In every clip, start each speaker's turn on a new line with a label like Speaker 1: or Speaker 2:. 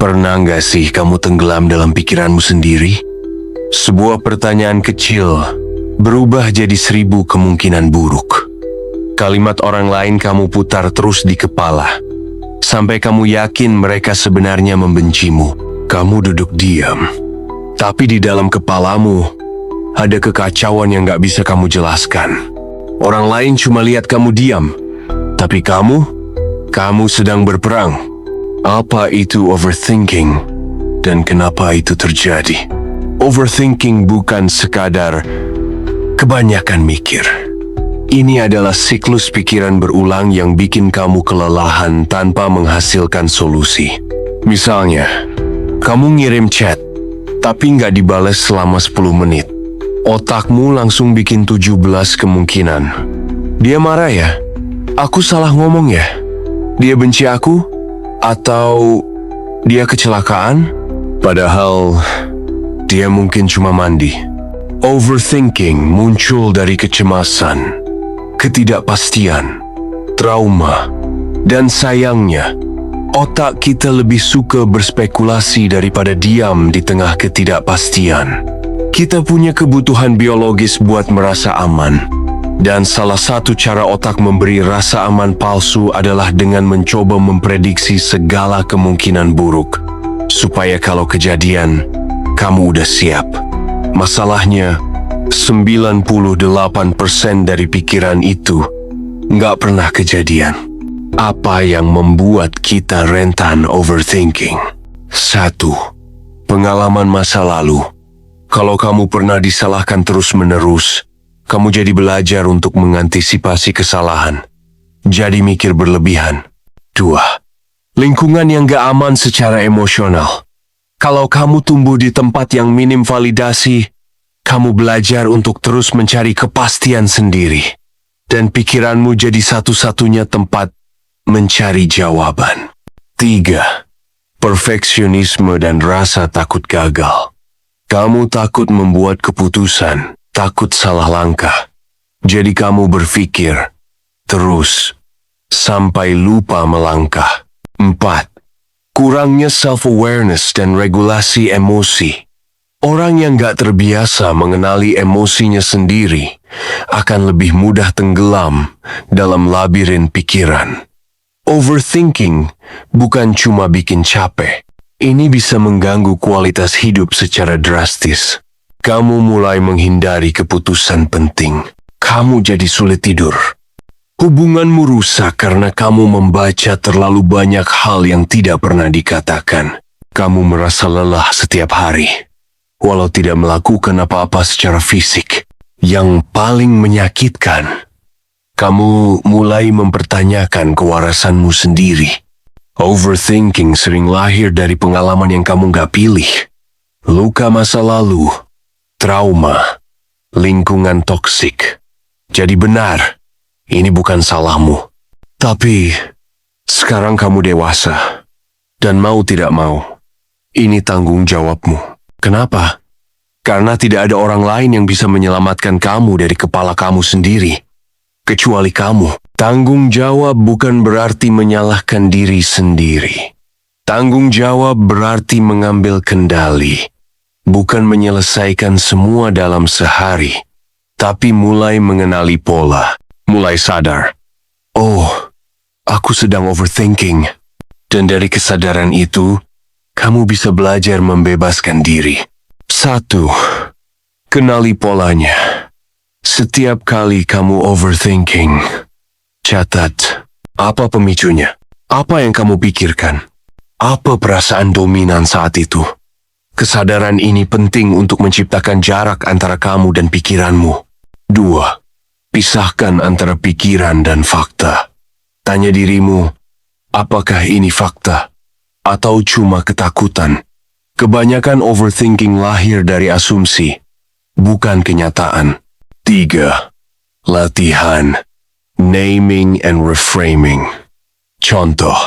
Speaker 1: Pernah nggak sih kamu tenggelam dalam pikiranmu sendiri? Sebuah pertanyaan kecil berubah jadi 1000 kemungkinan buruk. Kalimat orang lain kamu putar terus di kepala, sampai kamu yakin mereka sebenarnya membencimu. Kamu duduk diam, tapi di dalam kepalamu ada kekacauan yang gak bisa kamu jelaskan. Orang lain cuma lihat kamu diam, tapi kamu sedang berperang. Apa itu overthinking? Dan kenapa itu terjadi? Overthinking bukan sekadar kebanyakan mikir. Ini adalah siklus pikiran berulang yang bikin kamu kelelahan tanpa menghasilkan solusi. Misalnya, kamu ngirim chat, tapi nggak dibales selama 10 menit. Otakmu langsung bikin 17 kemungkinan. Dia marah ya? Aku salah ngomong ya? Dia benci aku? Atau dia kecelakaan? Padahal dia mungkin cuma mandi. Overthinking muncul dari kecemasan, ketidakpastian, trauma, dan sayangnya, otak kita lebih suka berspekulasi daripada diam di tengah ketidakpastian. Kita punya kebutuhan biologis buat merasa aman. Dan salah satu cara otak memberi rasa aman palsu adalah dengan mencoba memprediksi segala kemungkinan buruk, supaya kalau kejadian, kamu udah siap. Masalahnya, 98% dari pikiran itu nggak pernah kejadian. Apa yang membuat kita rentan overthinking? 1. Pengalaman masa lalu. Kalau kamu pernah disalahkan terus-menerus, kamu jadi belajar untuk mengantisipasi kesalahan. Jadi mikir berlebihan. 2. Lingkungan yang gak aman secara emosional. Kalau kamu tumbuh di tempat yang minim validasi, kamu belajar untuk terus mencari kepastian sendiri. Dan pikiranmu jadi satu-satunya tempat mencari jawaban. 3. Perfeksionisme dan rasa takut gagal. Kamu takut membuat keputusan, takut salah langkah. Jadi kamu berpikir terus sampai lupa melangkah. 4. Kurangnya self-awareness dan regulasi emosi. Orang yang gak terbiasa mengenali emosinya sendiri akan lebih mudah tenggelam dalam labirin pikiran. Overthinking bukan cuma bikin capek. Ini bisa mengganggu kualitas hidup secara drastis. Kamu mulai menghindari keputusan penting. Kamu jadi sulit tidur. Hubunganmu rusak karena kamu membaca terlalu banyak hal yang tidak pernah dikatakan. Kamu merasa lelah setiap hari, walau tidak melakukan apa-apa secara fisik. Yang paling menyakitkan, kamu mulai mempertanyakan kewarasanmu sendiri. Overthinking sering lahir dari pengalaman yang kamu gak pilih. Luka masa lalu, trauma, lingkungan toksik. Jadi benar, ini bukan salahmu. Tapi, sekarang kamu dewasa. Dan mau tidak mau, ini tanggung jawabmu. Kenapa? Karena tidak ada orang lain yang bisa menyelamatkan kamu dari kepala kamu sendiri. Kecuali kamu. Tanggung jawab bukan berarti menyalahkan diri sendiri. Tanggung jawab berarti mengambil kendali. Bukan menyelesaikan semua dalam sehari, tapi mulai mengenali pola, mulai sadar. Oh, aku sedang overthinking. Dan dari kesadaran itu, kamu bisa belajar membebaskan diri. 1. Kenali polanya. Setiap kali kamu overthinking, catat, apa pemicunya? Apa yang kamu pikirkan? Apa perasaan dominan saat itu? Kesadaran ini penting untuk menciptakan jarak antara kamu dan pikiranmu. 2. Pisahkan antara pikiran dan fakta. Tanya dirimu, apakah ini fakta? Atau cuma ketakutan? Kebanyakan overthinking lahir dari asumsi, bukan kenyataan. 3. Latihan. Naming and reframing. Contoh,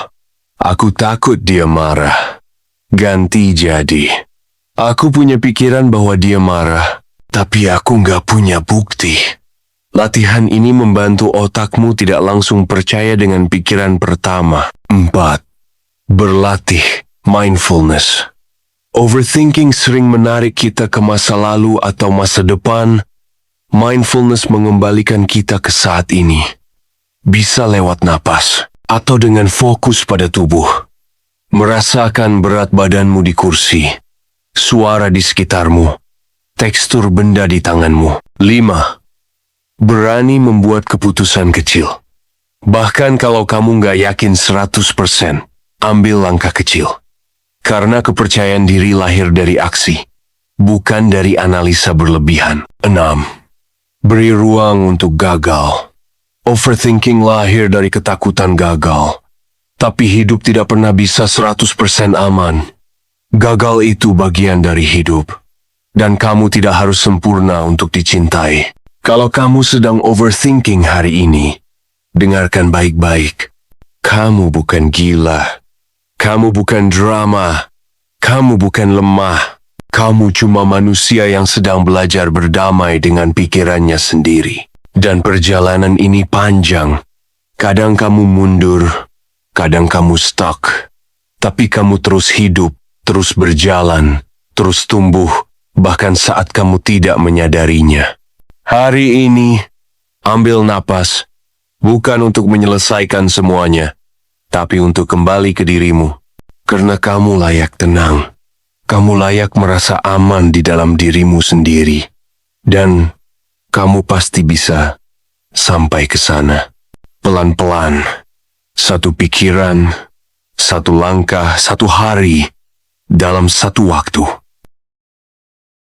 Speaker 1: aku takut dia marah. Ganti jadi, aku punya pikiran bahwa dia marah, tapi aku nggak punya bukti. Latihan ini membantu otakmu tidak langsung percaya dengan pikiran pertama. 4. Berlatih Mindfulness. Overthinking sering menarik kita ke masa lalu atau masa depan. Mindfulness mengembalikan kita ke saat ini. Bisa lewat napas atau dengan fokus pada tubuh. Merasakan berat badanmu di kursi, suara di sekitarmu, tekstur benda di tanganmu. 5. Berani membuat keputusan kecil. Bahkan kalau kamu nggak yakin 100%, ambil langkah kecil. Karena kepercayaan diri lahir dari aksi, bukan dari analisa berlebihan. 6. Beri ruang untuk gagal. Overthinking lahir dari ketakutan gagal. Tapi hidup tidak pernah bisa 100% aman. Gagal itu bagian dari hidup. Dan kamu tidak harus sempurna untuk dicintai. Kalau kamu sedang overthinking hari ini, dengarkan baik-baik. Kamu bukan gila. Kamu bukan drama. Kamu bukan lemah. Kamu cuma manusia yang sedang belajar berdamai dengan pikirannya sendiri. Dan perjalanan ini panjang. Kadang kamu mundur, kadang kamu stuck. Tapi kamu terus hidup, terus berjalan, terus tumbuh, bahkan saat kamu tidak menyadarinya. Hari ini, ambil napas, bukan untuk menyelesaikan semuanya, tapi untuk kembali ke dirimu. Karena kamu layak tenang. Kamu layak merasa aman di dalam dirimu sendiri. Dan kamu pasti bisa sampai ke sana. Pelan-pelan. Satu pikiran, satu langkah, satu hari, dalam satu waktu.